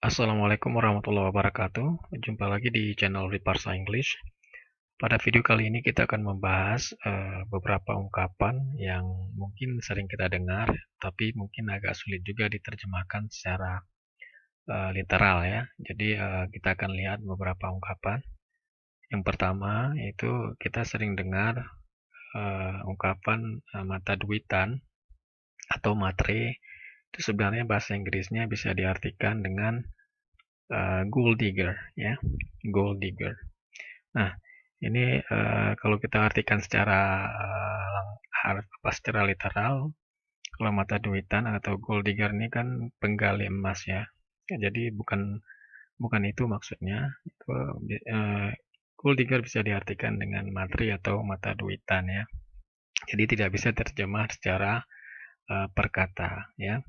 Assalamualaikum warahmatullahi wabarakatuh. Jumpa lagi di channel Riparsa English. Pada video kali ini kita akan membahas beberapa ungkapan yang mungkin sering kita dengar, tapi mungkin agak sulit juga diterjemahkan secara literal ya. Jadi kita akan lihat beberapa ungkapan. Yang pertama itu kita sering dengar ungkapan mata duitan atau matre. Itu sebenarnya bahasa Inggrisnya bisa diartikan dengan gold digger ya, gold digger. Nah, ini kalau kita artikan secara secara literal, kalau mata duitan atau gold digger ini kan penggali emas ya. Jadi bukan itu maksudnya. Itu gold digger bisa diartikan dengan materi atau mata duitan ya. Jadi tidak bisa terjemah secara perkata ya.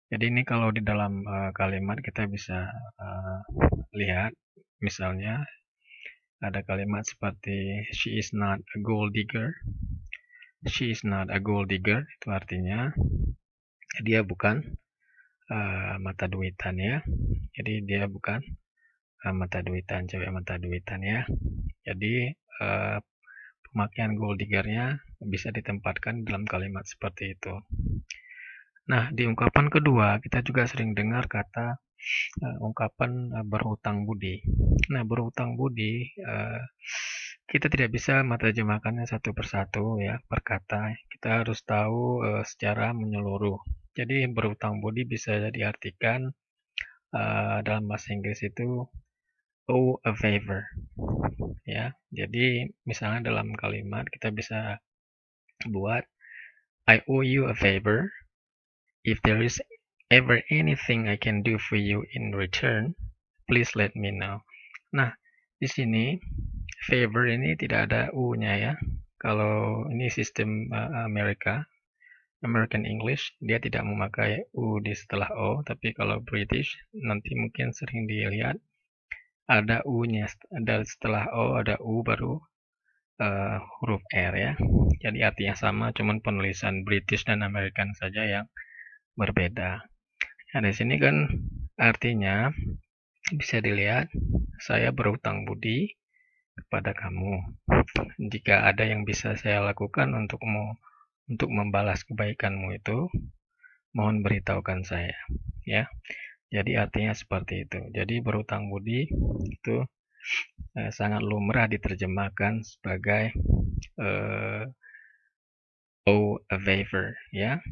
Jadi ini kalau di dalam kalimat kita bisa lihat misalnya ada kalimat seperti she is not a gold digger. She is not a gold digger itu artinya dia bukan mata duitan ya. Jadi dia bukan mata duitan, cewek mata duitan ya. Jadi pemakaian gold diggernya bisa ditempatkan dalam kalimat seperti itu. Nah, di ungkapan kedua kita juga sering dengar kata ungkapan berhutang budi. Nah, berhutang budi kita tidak bisa menerjemahkannya satu persatu ya, per kata. Kita harus tahu secara menyeluruh. Jadi berhutang budi bisa diartikan dalam bahasa Inggris itu owe a favor ya. Jadi misalnya dalam kalimat kita bisa buat I owe you a favor. If there is ever anything I can do for you in return, please let me know. Nah, di sini favor ini tidak ada u-nya ya. Kalau ini sistem American English, dia tidak memakai u di setelah o, tapi kalau British nanti mungkin sering dilihat ada u-nya, ada setelah o ada u baru huruf R ya. Jadi artinya sama, cuman penulisan British dan American saja yang berbeda. Nah, di sini kan artinya bisa dilihat saya berhutang budi kepada kamu. Jika ada yang bisa saya lakukan untuk membalas kebaikanmu itu, mohon beritahukan saya. Ya, jadi artinya seperti itu. Jadi berhutang budi itu sangat lumrah diterjemahkan sebagai owe a favor. Ya,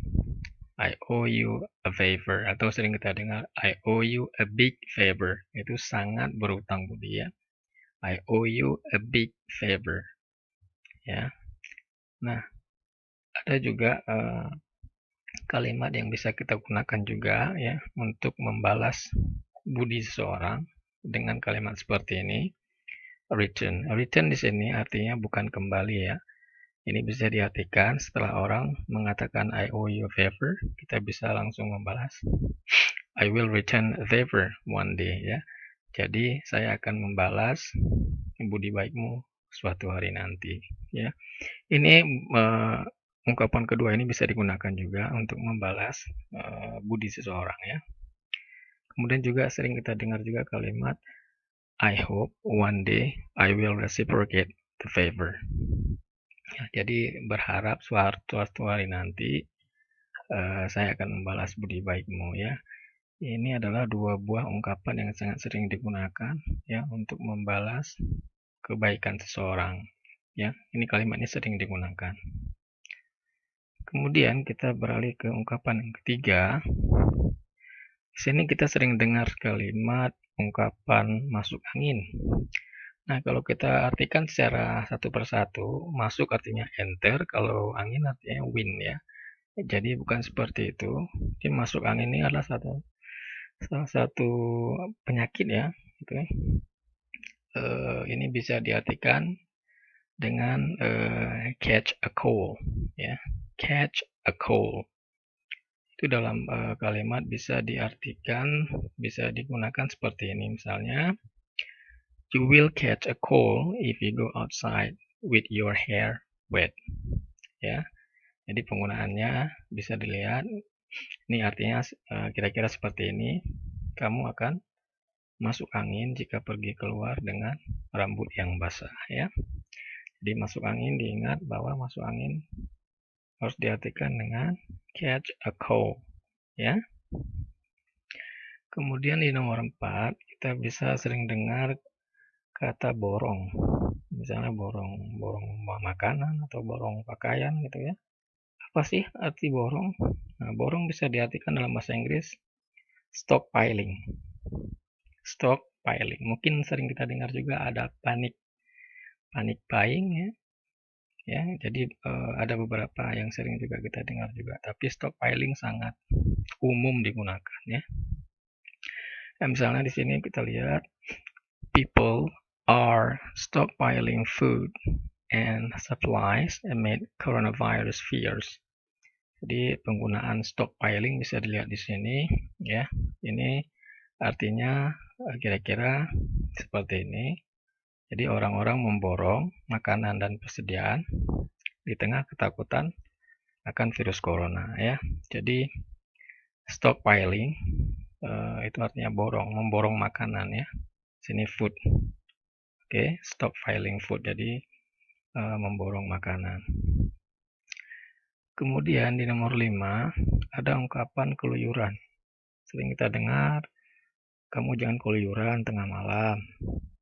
I owe you a favor. Atau sering kita dengar I owe you a big favor. Itu sangat berhutang budi ya. I owe you a big favor. Ya. Nah, ada juga kalimat yang bisa kita gunakan juga ya untuk membalas budi seseorang dengan kalimat seperti ini. Return. Return di sini artinya bukan kembali ya. Ini bisa diartikan setelah orang mengatakan I owe you a favor, kita bisa langsung membalas I will return a favor one day ya. Jadi saya akan membalas budi baikmu suatu hari nanti ya. Ini ungkapan kedua ini bisa digunakan juga untuk membalas budi seseorang ya. Kemudian juga sering kita dengar juga kalimat I hope one day I will reciprocate the favor. Ya, jadi berharap suatu hari nanti saya akan membalas budi baikmu ya. Ini adalah dua buah ungkapan yang sangat sering digunakan ya untuk membalas kebaikan seseorang. Ya, ini kalimatnya sering digunakan. Kemudian kita beralih ke ungkapan yang ketiga. Di sini kita sering dengar kalimat ungkapan masuk angin. Nah, kalau kita artikan secara satu persatu, masuk artinya enter, kalau angin artinya wind ya. Jadi bukan seperti itu. Jadi masuk angin ini adalah salah satu penyakit ya. Gitu. Ini bisa diartikan dengan catch a cold ya. Catch a cold. Itu dalam kalimat bisa diartikan, bisa digunakan seperti ini. Misalnya, you will catch a cold if you go outside with your hair wet. Ya, jadi penggunaannya bisa dilihat. Ini artinya kira-kira seperti ini. Kamu akan masuk angin jika pergi keluar dengan rambut yang basah ya. Jadi masuk angin, diingat bahwa masuk angin harus diartikan dengan catch a cold ya. Kemudian di nomor 4 kita bisa sering dengar kata borong. Misalnya borong makanan atau borong pakaian gitu ya. Apa sih arti borong? Nah, borong bisa diartikan dalam bahasa Inggris stockpiling. Stockpiling. Mungkin sering kita dengar juga ada panic buying ya. Ya, jadi ada beberapa yang sering juga kita dengar juga. Tapi stockpiling sangat umum digunakan ya. Nah, misalnya di sini kita lihat people are stockpiling food and supplies amid coronavirus fears. Jadi penggunaan stockpiling bisa dilihat di sini ya. Ini artinya kira-kira seperti ini. Jadi orang-orang memborong makanan dan persediaan di tengah ketakutan akan virus corona ya. Jadi stockpiling itu artinya memborong makanan ya. Sini food. Oke, stockpiling food. Jadi memborong makanan. Kemudian di nomor 5 ada ungkapan keluyuran. Sering kita dengar, kamu jangan keluyuran tengah malam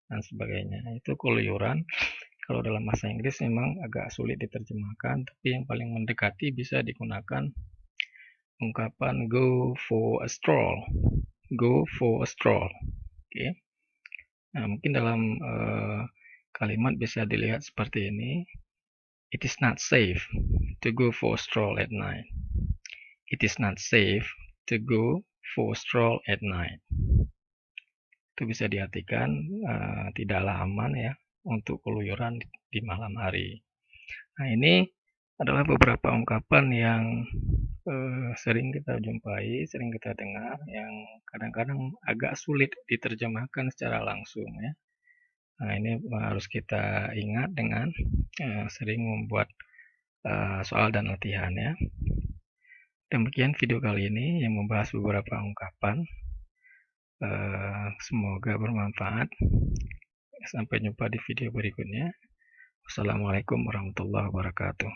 dan sebagainya. Itu keluyuran. Kalau dalam bahasa Inggris memang agak sulit diterjemahkan, tapi yang paling mendekati bisa digunakan ungkapan go for a stroll. Go for a stroll. Oke. Nah, mungkin dalam kalimat bisa dilihat seperti ini. It is not safe to go for a stroll at night. It is not safe to go for a stroll at night. Itu bisa diartikan tidaklah aman ya untuk keluyuran di malam hari. Nah, ini adalah beberapa ungkapan yang sering kita jumpai, sering kita dengar, yang kadang-kadang agak sulit diterjemahkan secara langsung ya. Nah, ini harus kita ingat dengan sering membuat soal dan latihan ya. Demikian video kali ini yang membahas beberapa ungkapan. Semoga bermanfaat. Sampai jumpa di video berikutnya. Wassalamualaikum warahmatullahi wabarakatuh.